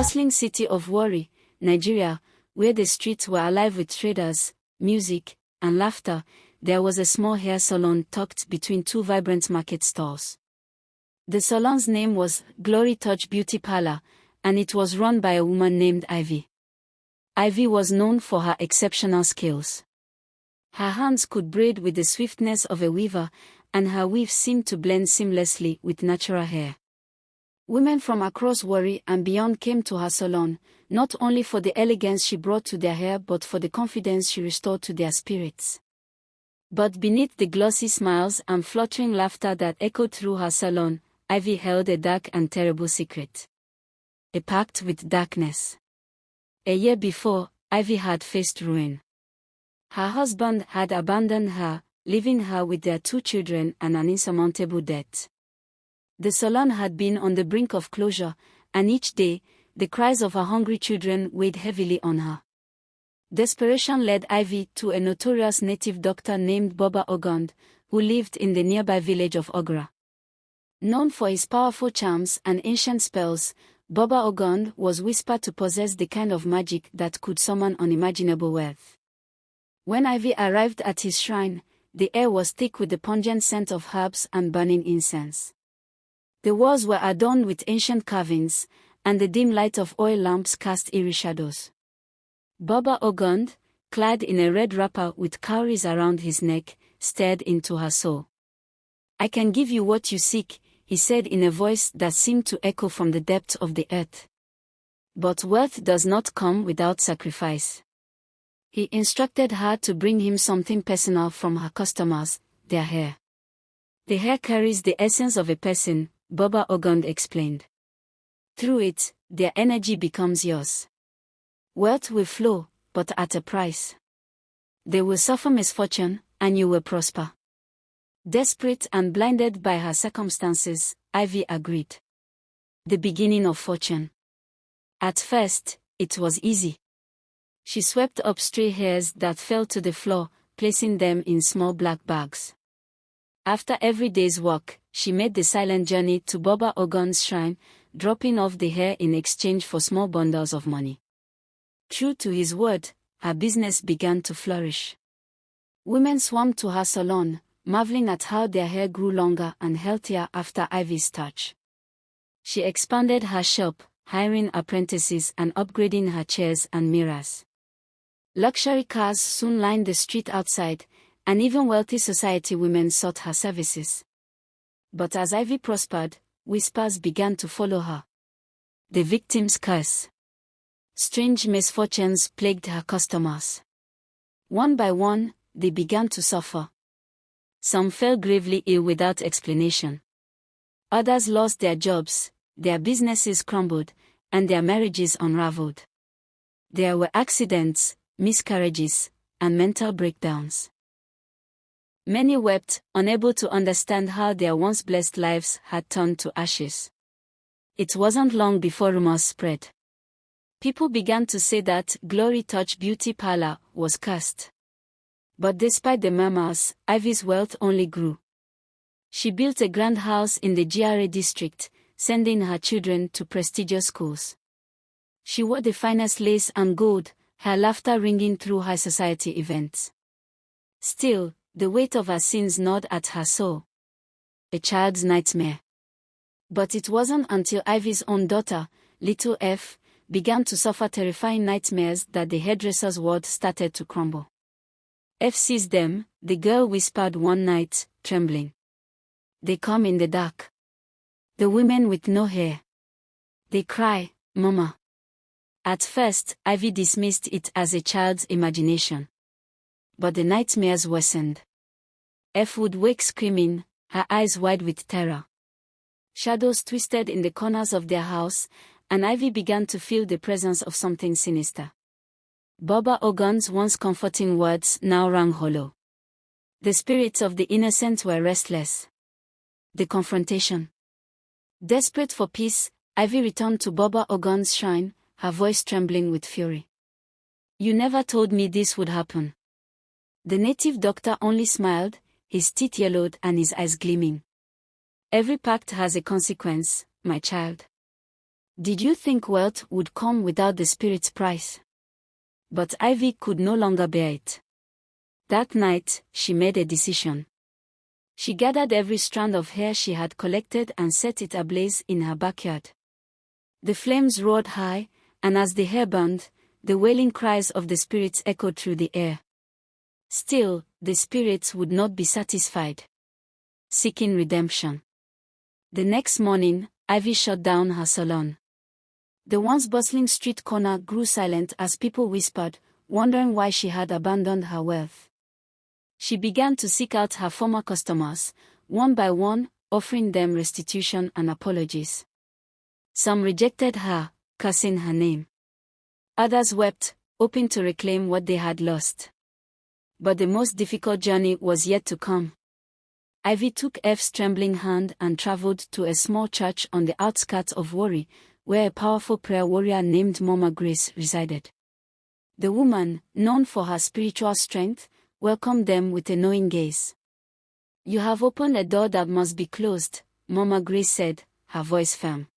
bustling city of Warri, Nigeria, where the streets were alive with traders, music, and laughter, there was a small hair salon tucked between two vibrant market stalls. The salon's name was Glory Touch Beauty Parlor, and it was run by a woman named Ivy. Ivy was known for her exceptional skills. Her hands could braid with the swiftness of a weaver, and her weave seemed to blend seamlessly with natural hair. Women from across Warri and beyond came to her salon, not only for the elegance she brought to their hair but for the confidence she restored to their spirits. But beneath the glossy smiles and fluttering laughter that echoed through her salon, Ivy held a dark and terrible secret. A pact with darkness. A year before, Ivy had faced ruin. Her husband had abandoned her, leaving her with their 2 children and an insurmountable debt. The salon had been on the brink of closure, and each day, the cries of her hungry children weighed heavily on her. Desperation led Ivy to a notorious native doctor named Baba Ogund, who lived in the nearby village of Ogra. Known for his powerful charms and ancient spells, Baba Ogund was whispered to possess the kind of magic that could summon unimaginable wealth. When Ivy arrived at his shrine, the air was thick with the pungent scent of herbs and burning incense. The walls were adorned with ancient carvings, and the dim light of oil lamps cast eerie shadows. Baba Ogund, clad in a red wrapper with cowries around his neck, stared into her soul. "I can give you what you seek," he said in a voice that seemed to echo from the depths of the earth. "But wealth does not come without sacrifice." He instructed her to bring him something personal from her customers, their hair. "The hair carries the essence of a person," Baba Ogund explained. "Through it, their energy becomes yours. Wealth will flow, but at a price. They will suffer misfortune, and you will prosper." Desperate and blinded by her circumstances, Ivy agreed. The beginning of fortune. At first, it was easy. She swept up stray hairs that fell to the floor, placing them in small black bags. After every day's work, she made the silent journey to Baba Ogund's shrine, dropping off the hair in exchange for small bundles of money. True to his word, her business began to flourish. Women swarmed to her salon, marveling at how their hair grew longer and healthier after Ivy's touch. She expanded her shop, hiring apprentices and upgrading her chairs and mirrors. Luxury cars soon lined the street outside, and even wealthy society women sought her services. But as Ivy prospered, whispers began to follow her. The victim's curse. Strange misfortunes plagued her customers. One by one, they began to suffer. Some fell gravely ill without explanation. Others lost their jobs, their businesses crumbled, and their marriages unraveled. There were accidents, miscarriages, and mental breakdowns. Many wept, unable to understand how their once blessed lives had turned to ashes. It wasn't long before rumors spread. People began to say that Glory Touch Beauty Parlor was cursed. But despite the murmurs, Ivy's wealth only grew. She built a grand house in the GRA district, sending her children to prestigious schools. She wore the finest lace and gold, her laughter ringing through high society events. Still, the weight of her sins gnawed at her soul. A child's nightmare. But it wasn't until Ivy's own daughter, little F, began to suffer terrifying nightmares that the hairdresser's world started to crumble. "F sees them," the girl whispered one night, trembling. "They come in the dark. The women with no hair. They cry, 'Mama.'" At first, Ivy dismissed it as a child's imagination. But the nightmares worsened. F would wake screaming, her eyes wide with terror. Shadows twisted in the corners of their house, and Ivy began to feel the presence of something sinister. Baba Ogund's once comforting words now rang hollow. The spirits of the innocent were restless. The confrontation. Desperate for peace, Ivy returned to Baba Ogund's shrine, her voice trembling with fury. "You never told me this would happen." The native doctor only smiled, his teeth yellowed and his eyes gleaming. "Every pact has a consequence, my child. Did you think wealth would come without the spirit's price? But Ivy could no longer bear it. That night, she made a decision. She gathered every strand of hair she had collected and set it ablaze in her backyard. The flames roared high, and as the hair burned, the wailing cries of the spirits echoed through the air. Still, the spirits would not be satisfied. Seeking redemption. The next morning, Ivy shut down her salon. The once bustling street corner grew silent as people whispered, wondering why she had abandoned her wealth. She began to seek out her former customers, one by one, offering them restitution and apologies. Some rejected her, cursing her name. Others wept, hoping to reclaim what they had lost. But the most difficult journey was yet to come. Ivy took F's trembling hand and traveled to a small church on the outskirts of Warri, where a powerful prayer warrior named Mama Grace resided. The woman, known for her spiritual strength, welcomed them with a knowing gaze. "You have opened a door that must be closed," Mama Grace said, her voice firm.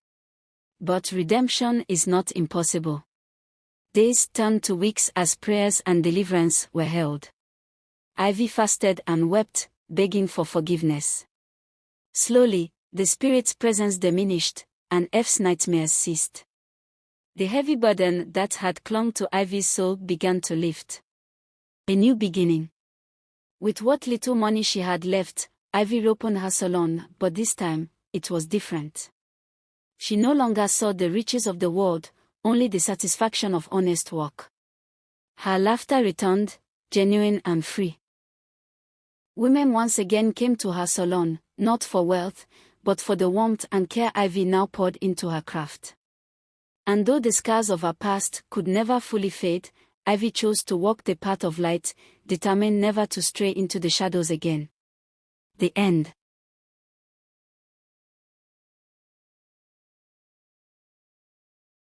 "But redemption is not impossible." Days turned to weeks as prayers and deliverance were held. Ivy fasted and wept, begging for forgiveness. Slowly, the spirit's presence diminished, and F's nightmares ceased. The heavy burden that had clung to Ivy's soul began to lift. A new beginning. With what little money she had left, Ivy reopened her salon, but this time, it was different. She no longer saw the riches of the world, only the satisfaction of honest work. Her laughter returned, genuine and free. Women once again came to her salon, not for wealth, but for the warmth and care Ivy now poured into her craft. And though the scars of her past could never fully fade, Ivy chose to walk the path of light, determined never to stray into the shadows again. The end.